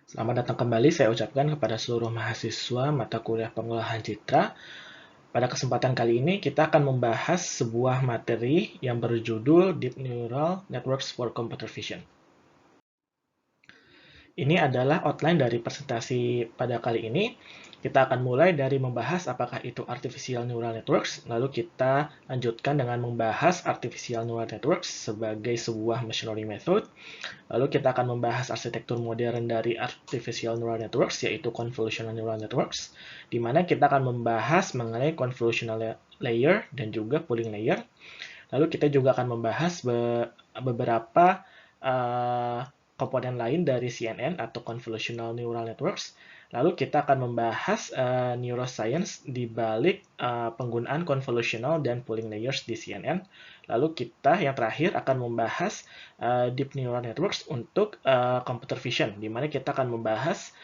Selamat datang kembali saya ucapkan kepada seluruh mahasiswa mata kuliah pengolahan citra. Pada kesempatan kali ini kita akan membahas sebuah materi yang berjudul Deep Neural Networks for Computer Vision. Ini adalah outline dari presentasi pada kali ini. Kita akan mulai dari membahas apakah itu Artificial Neural Networks, lalu kita lanjutkan dengan membahas Artificial Neural Networks sebagai sebuah machine learning method. Lalu kita akan membahas arsitektur modern dari Artificial Neural Networks, yaitu Convolutional Neural Networks, di mana kita akan membahas mengenai Convolutional Layer dan juga Pooling Layer. Lalu kita juga akan membahas beberapa komponen lain dari CNN atau Convolutional Neural Networks. Lalu kita akan membahas neuroscience di balik penggunaan convolutional dan pooling layers di CNN. Lalu kita yang terakhir akan membahas deep neural networks untuk computer vision, di mana kita akan membahas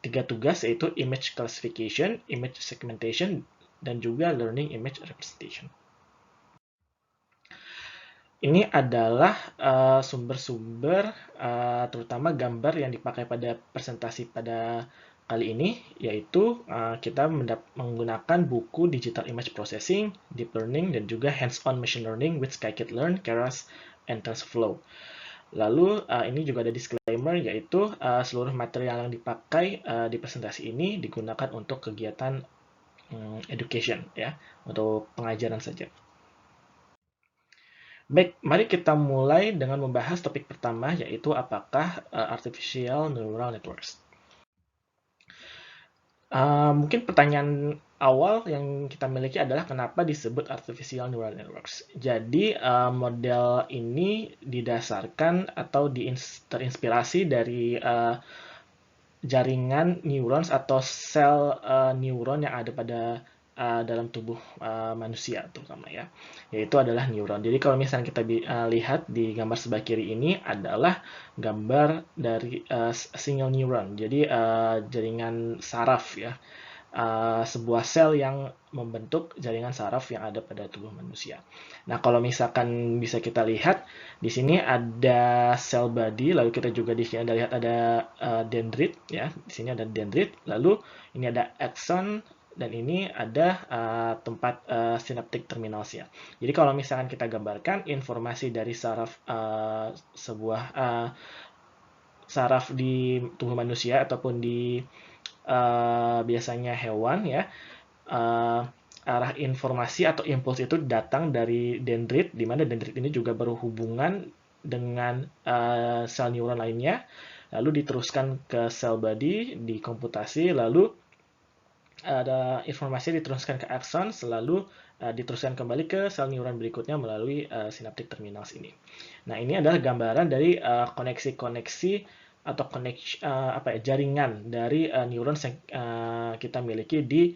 tiga tugas, yaitu image classification, image segmentation, dan juga learning image representation. Ini adalah sumber-sumber terutama gambar yang dipakai pada presentasi pada kali ini, yaitu kita menggunakan buku Digital Image Processing, Deep Learning, dan juga Hands-on Machine Learning with Scikit-learn, Keras, and TensorFlow. Lalu ini juga ada disclaimer, yaitu seluruh material yang dipakai di presentasi ini digunakan untuk kegiatan education, ya, untuk pengajaran saja. Baik, mari kita mulai dengan membahas topik pertama, yaitu apakah Artificial Neural Networks. Mungkin pertanyaan awal yang kita miliki adalah kenapa disebut Artificial Neural Networks. Jadi, model ini didasarkan atau terinspirasi dari jaringan neurons atau sel neuron yang ada pada dalam tubuh manusia terutama, ya, yaitu adalah neuron. Jadi kalau misalnya kita lihat di gambar sebelah kiri ini adalah gambar dari single neuron, jadi jaringan saraf, ya, sebuah sel yang membentuk jaringan saraf yang ada pada tubuh manusia. Nah, kalau misalkan bisa kita lihat di sini ada sel body, lalu kita juga di sini ada lihat ada dendrit, ya. Di sini ada dendrit, lalu ini ada axon, dan ini ada tempat synaptic terminals, ya. Jadi kalau misalkan kita gambarkan informasi dari saraf sebuah saraf di tubuh manusia ataupun di biasanya hewan, ya, arah informasi atau impuls itu datang dari dendrit, di mana dendrit ini juga berhubungan dengan sel neuron lainnya, lalu diteruskan ke sel body, dikomputasi, lalu ada informasi diteruskan ke axon, lalu diteruskan kembali ke sel neuron berikutnya melalui synaptic terminals ini. Nah, ini adalah gambaran dari koneksi-koneksi atau jaringan dari neuron yang kita miliki di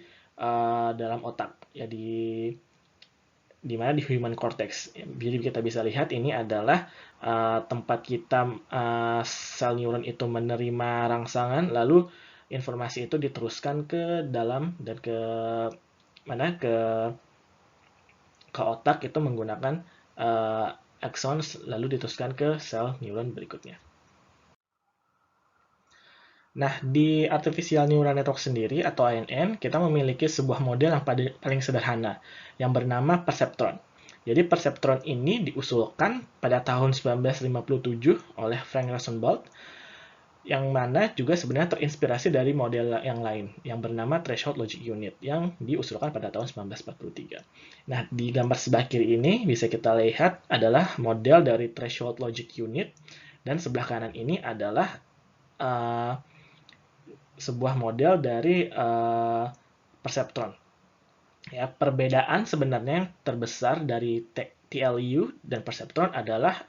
dalam otak, ya, di mana di human cortex. Jadi kita bisa lihat ini adalah tempat kita sel neuron itu menerima rangsangan, lalu informasi itu diteruskan ke dalam dan ke mana ke otak itu menggunakan axons, lalu diteruskan ke sel neuron berikutnya. Nah, di Artificial Neural Network sendiri atau ANN, kita memiliki sebuah model yang paling sederhana, yang bernama perceptron. Jadi perceptron ini diusulkan pada tahun 1957 oleh Frank Rosenblatt, yang mana juga sebenarnya terinspirasi dari model yang lain, yang bernama Threshold Logic Unit, yang diusulkan pada tahun 1943. Nah, di gambar sebelah kiri ini bisa kita lihat adalah model dari Threshold Logic Unit, dan sebelah kanan ini adalah sebuah model dari perceptron. Ya, perbedaan sebenarnya yang terbesar dari TLU dan perceptron adalah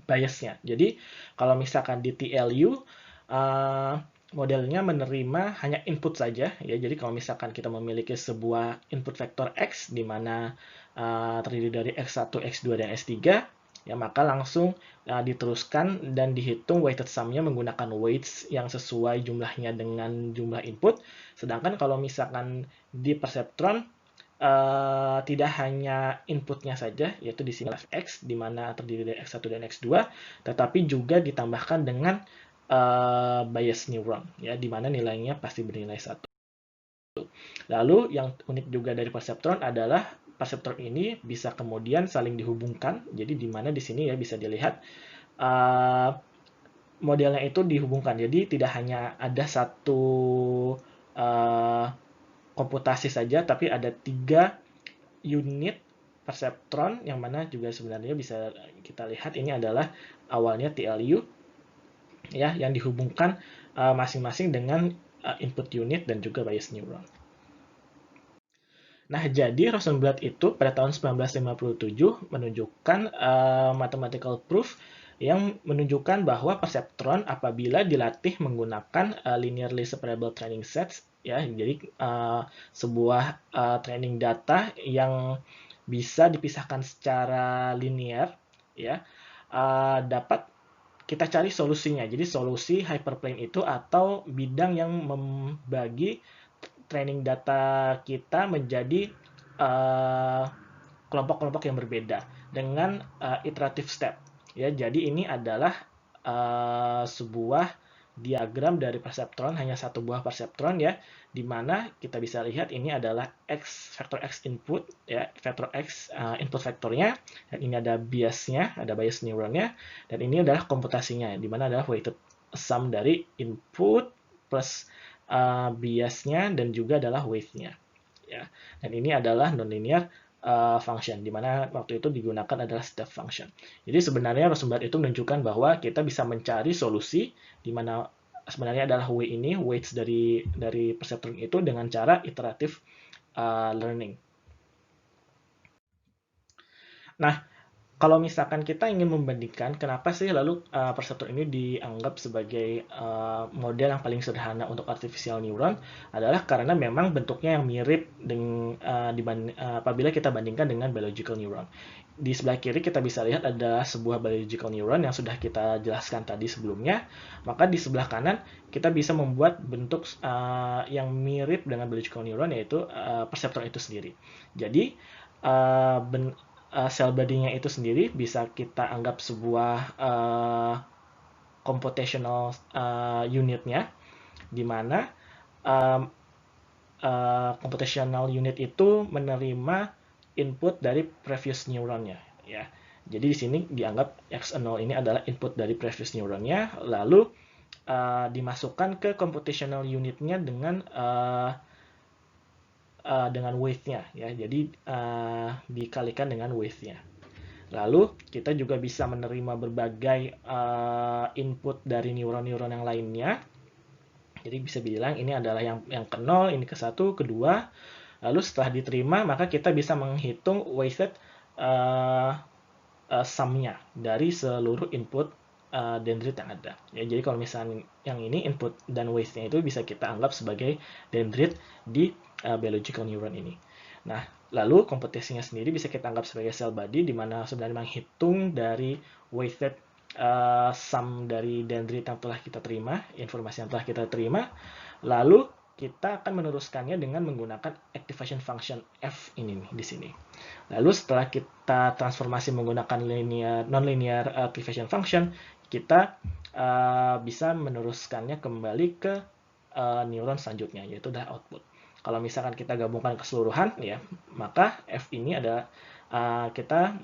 biasnya. Jadi kalau misalkan di TLU modelnya menerima hanya input saja, ya. Jadi kalau misalkan kita memiliki sebuah input vektor X di mana terdiri dari X1, X2, dan S3, ya, maka langsung diteruskan dan dihitung weighted sum-nya menggunakan weights yang sesuai jumlahnya dengan jumlah input. Sedangkan kalau misalkan di perceptron tidak hanya inputnya saja, yaitu di sini X, di mana terdiri dari X1 dan X2, tetapi juga ditambahkan dengan bias neuron, ya, di mana nilainya pasti bernilai 1. Lalu yang unik juga dari perseptron adalah perseptron ini bisa kemudian saling dihubungkan. Jadi di mana di sini ya bisa dilihat modelnya itu dihubungkan. Jadi tidak hanya ada satu komputasi saja, tapi ada 3 unit perseptron yang mana juga sebenarnya bisa kita lihat ini adalah awalnya TLU ya yang dihubungkan masing-masing dengan input unit dan juga bias neuron. Nah, jadi Rosenblatt itu pada tahun 1957 menunjukkan mathematical proof yang menunjukkan bahwa perseptron apabila dilatih menggunakan linearly separable training sets, ya, jadi sebuah training data yang bisa dipisahkan secara linear, ya, dapat kita cari solusinya. Jadi solusi hyperplane itu atau bidang yang membagi training data kita menjadi kelompok-kelompok yang berbeda dengan iterative step. Ya, jadi ini adalah sebuah diagram dari perseptron, hanya satu buah perseptron ya, di mana kita bisa lihat ini adalah vektor x input ya, vektor x input vektornya, dan ini ada biasnya, ada bias neuronnya, dan ini adalah komputasinya, di mana adalah weighted sum dari input plus biasnya dan juga adalah weight-nya ya. Dan ini adalah nonlinear function, di mana waktu itu digunakan adalah step function. Jadi sebenarnya Rosenblatt itu menunjukkan bahwa kita bisa mencari solusi di mana sebenarnya adalah weights dari perseptron itu dengan cara iterative learning. Nah, kalau misalkan kita ingin membandingkan, kenapa sih lalu perseptron ini dianggap sebagai model yang paling sederhana untuk artificial neuron, adalah karena memang bentuknya yang mirip dengan apabila kita bandingkan dengan biological neuron. Di sebelah kiri kita bisa lihat ada sebuah biological neuron yang sudah kita jelaskan tadi sebelumnya. Maka di sebelah kanan kita bisa membuat bentuk yang mirip dengan biological neuron, yaitu perseptron itu sendiri. Jadi cell body-nya itu sendiri bisa kita anggap sebuah computational unitnya, di mana computational unit itu menerima input dari previous neuronnya ya. Jadi di sini dianggap x0 ini adalah input dari previous neuronnya, lalu dimasukkan ke computational unitnya dengan weight-nya ya. Jadi dikalikan dengan weight-nya. Lalu kita juga bisa menerima berbagai input dari neuron-neuron yang lainnya. Jadi bisa bilang ini adalah yang ke 0, ini ke 1, kedua. Lalu setelah diterima, maka kita bisa menghitung weighted sum-nya dari seluruh input dendrit yang ada. Ya, jadi kalau misalnya yang ini input dan weight-nya itu bisa kita anggap sebagai dendrit di biological neuron ini. Nah, lalu komputasinya sendiri bisa kita anggap sebagai cell body, di mana sebenarnya menghitung dari weighted sum dari dendrit yang telah kita terima, informasi yang telah kita terima, lalu kita akan meneruskannya dengan menggunakan activation function F ini nih, di sini. Lalu setelah kita transformasi menggunakan nonlinear activation function, kita bisa meneruskannya kembali ke neuron selanjutnya, yaitu adalah output. Kalau misalkan kita gabungkan keseluruhan, ya, maka F ini ada kita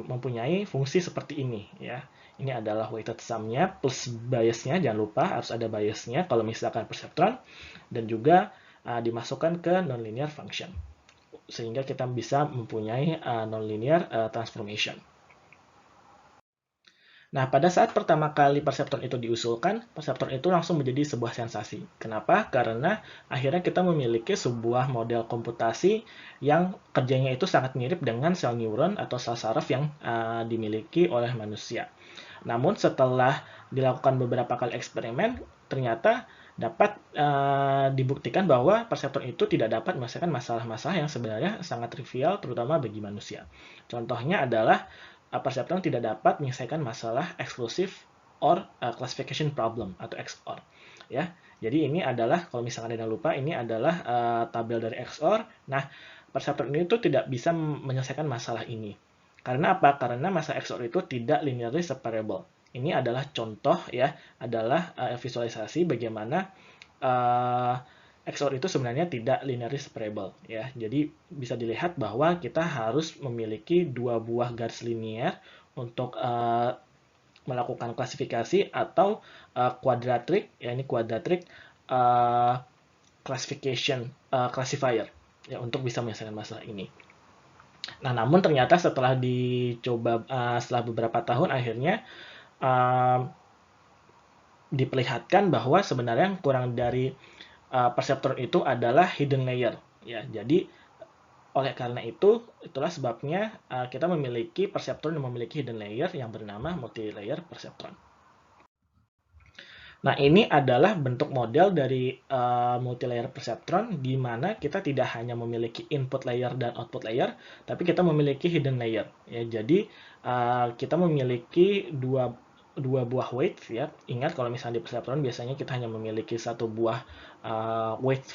mempunyai fungsi seperti ini, ya. Ini adalah weighted sum-nya plus bias-nya, jangan lupa harus ada bias-nya kalau misalkan perseptron, dan juga dimasukkan ke nonlinear function, sehingga kita bisa mempunyai nonlinear transformation. Nah, pada saat pertama kali perseptron itu diusulkan, perseptron itu langsung menjadi sebuah sensasi. Kenapa? Karena akhirnya kita memiliki sebuah model komputasi yang kerjanya itu sangat mirip dengan sel neuron atau sel saraf yang dimiliki oleh manusia. Namun setelah dilakukan beberapa kali eksperimen, ternyata dapat dibuktikan bahwa perseptron itu tidak dapat menyelesaikan masalah-masalah yang sebenarnya sangat trivial, terutama bagi manusia. Contohnya adalah perseptron tidak dapat menyelesaikan masalah exclusive or classification problem atau XOR. Ya, jadi ini adalah, kalau misalkan Anda lupa, ini adalah tabel dari XOR. Nah, perseptron ini tuh tidak bisa menyelesaikan masalah ini. Karena apa? Karena masalah XOR itu tidak linearly separable. ini adalah contoh ya, adalah visualisasi bagaimana XOR itu sebenarnya tidak linearly separable ya. Jadi bisa dilihat bahwa kita harus memiliki dua buah garis linear untuk melakukan klasifikasi atau quadratic, ya ini quadratic classifier ya untuk bisa menyelesaikan masalah ini. Nah, namun ternyata setelah dicoba setelah beberapa tahun akhirnya diperlihatkan bahwa sebenarnya kurang dari perseptron itu adalah hidden layer ya. Jadi oleh karena itulah sebabnya kita memiliki perseptron yang memiliki hidden layer yang bernama multi-layer perseptron. Nah, ini adalah bentuk model dari multi-layer perceptron di mana kita tidak hanya memiliki input layer dan output layer, tapi kita memiliki hidden layer. Ya, jadi kita memiliki dua buah weight ya. Ingat kalau misalnya di perceptron biasanya kita hanya memiliki satu buah weight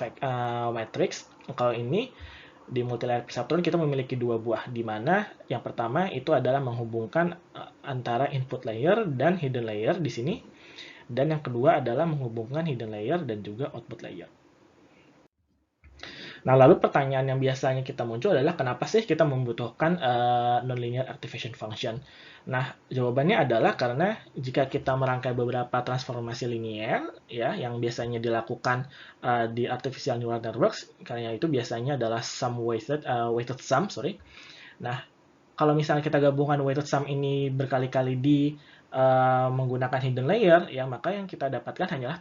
matrix. Kalau ini di multi-layer perceptron kita memiliki dua buah, di mana yang pertama itu adalah menghubungkan antara input layer dan hidden layer di sini. Dan yang kedua adalah menghubungkan hidden layer dan juga output layer. Nah, lalu pertanyaan yang biasanya kita muncul adalah kenapa sih kita membutuhkan nonlinear activation function? Nah, jawabannya adalah karena jika kita merangkai beberapa transformasi linear ya yang biasanya dilakukan di artificial neural networks, karena itu biasanya adalah sum weighted sum, sorry. Nah, kalau misalnya kita gabungkan weighted sum ini berkali-kali di menggunakan hidden layer, ya maka yang kita dapatkan hanyalah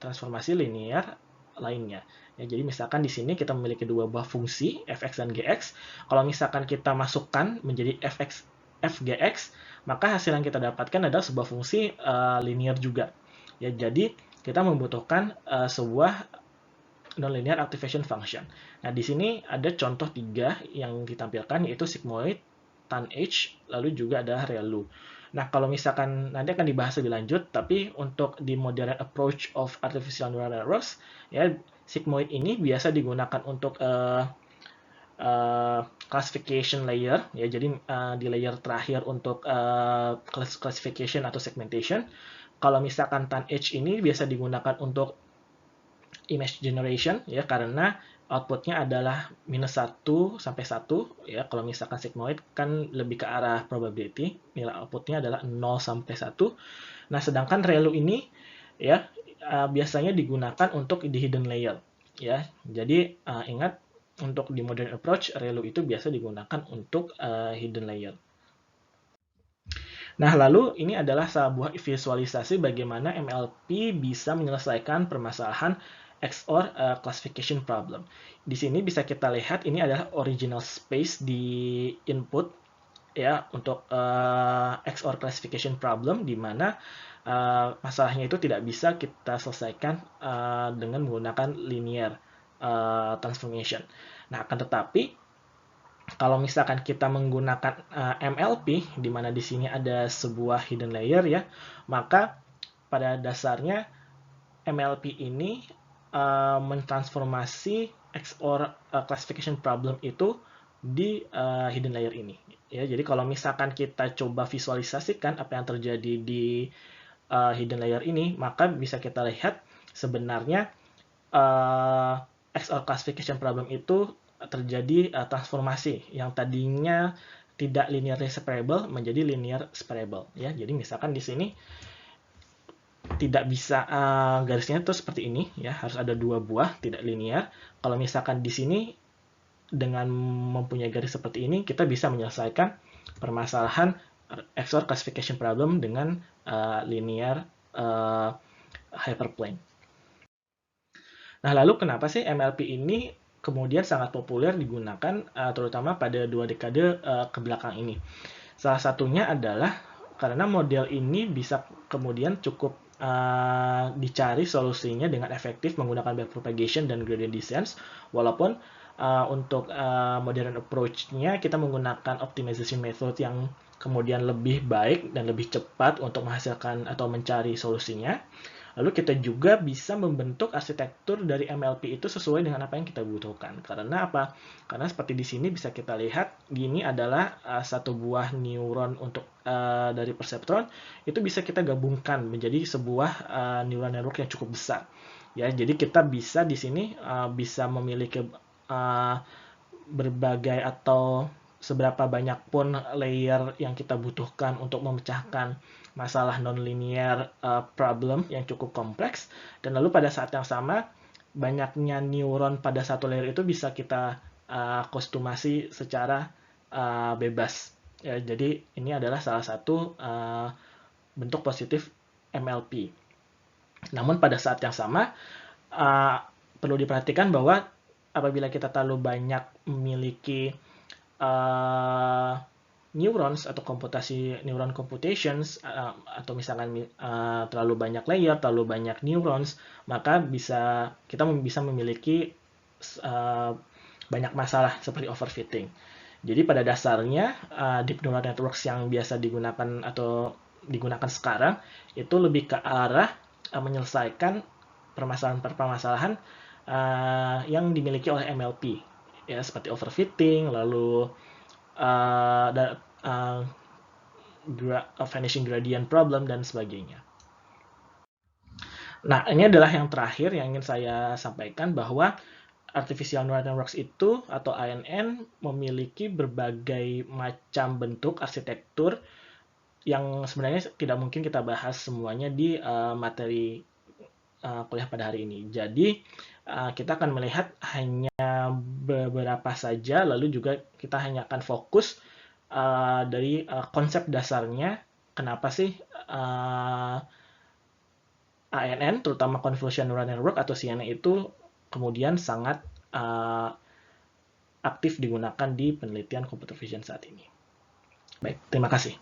transformasi linear lainnya. Ya, jadi misalkan di sini kita memiliki dua buah fungsi fx dan gx. Kalau misalkan kita masukkan menjadi fgx, maka hasil yang kita dapatkan adalah sebuah fungsi linear juga. Ya, jadi kita membutuhkan sebuah nonlinear activation function. Nah, di sini ada contoh 3 yang ditampilkan, yaitu sigmoid, tanh, lalu juga ada ReLU. Nah, kalau misalkan nanti akan dibahas lebih lanjut, tapi untuk di modern approach of artificial neural networks, ya sigmoid ini biasa digunakan untuk classification layer, ya jadi di layer terakhir untuk classification atau segmentation. Kalau misalkan tanh ini biasa digunakan untuk image generation, ya karena outputnya adalah -1 sampai 1 ya. Kalau misalkan sigmoid kan lebih ke arah probability, nilai outputnya adalah 0 sampai 1. Nah, sedangkan ReLU ini ya biasanya digunakan untuk di hidden layer ya. Jadi ingat untuk di modern approach ReLU itu biasa digunakan untuk hidden layer. Nah, lalu ini adalah sebuah visualisasi bagaimana MLP bisa menyelesaikan permasalahan XOR classification problem. Di sini bisa kita lihat ini adalah original space di input ya untuk XOR classification problem, di mana masalahnya itu tidak bisa kita selesaikan dengan menggunakan linear transformation. Nah, akan tetapi kalau misalkan kita menggunakan MLP, di mana di sini ada sebuah hidden layer ya, maka pada dasarnya MLP ini mentransformasi XOR classification problem itu di hidden layer ini. Ya, jadi kalau misalkan kita coba visualisasikan apa yang terjadi di hidden layer ini, maka bisa kita lihat sebenarnya XOR classification problem itu terjadi transformasi yang tadinya tidak linearly separable menjadi linear separable. Ya, jadi misalkan di sini tidak bisa garisnya itu seperti ini ya, harus ada dua buah tidak linear. Kalau misalkan di sini dengan mempunyai garis seperti ini kita bisa menyelesaikan permasalahan XOR classification problem dengan linear hyperplane. Nah, lalu kenapa sih MLP ini kemudian sangat populer digunakan terutama pada 2 dekade ke belakang ini? Salah satunya adalah karena model ini bisa kemudian cukup dicari solusinya dengan efektif menggunakan backpropagation dan gradient descent, walaupun untuk modern approach-nya kita menggunakan optimization method yang kemudian lebih baik dan lebih cepat untuk menghasilkan atau mencari solusinya. Lalu kita juga bisa membentuk arsitektur dari MLP itu sesuai dengan apa yang kita butuhkan. Karena apa? Karena seperti di sini bisa kita lihat, gini adalah satu buah neuron untuk dari perceptron, itu bisa kita gabungkan menjadi sebuah neural network yang cukup besar. Ya, jadi kita bisa di sini bisa memiliki berbagai atau seberapa banyak pun layer yang kita butuhkan untuk memecahkan masalah nonlinear problem yang cukup kompleks, dan lalu pada saat yang sama banyaknya neuron pada satu layer itu bisa kita kostumasi secara bebas. Ya, jadi ini adalah salah satu bentuk positif MLP. Namun pada saat yang sama perlu diperhatikan bahwa apabila kita terlalu banyak memiliki neurons atau komputasi neuron computations atau misalkan terlalu banyak layer, terlalu banyak neurons, maka kita bisa memiliki banyak masalah seperti overfitting. Jadi pada dasarnya deep neural networks yang biasa digunakan atau digunakan sekarang itu lebih ke arah menyelesaikan permasalahan-permasalahan yang dimiliki oleh MLP, ya seperti overfitting, lalu vanishing gradient problem dan sebagainya. Nah, ini adalah yang terakhir yang ingin saya sampaikan, bahwa Artificial Neural Networks itu atau ANN memiliki berbagai macam bentuk arsitektur yang sebenarnya tidak mungkin kita bahas semuanya di materi kuliah pada hari ini. Jadi kita akan melihat hanya beberapa saja, lalu juga kita hanya akan fokus dari konsep dasarnya, kenapa sih ANN, terutama Convolutional Neural Network atau CNN itu kemudian sangat aktif digunakan di penelitian computer vision saat ini. Baik, terima kasih.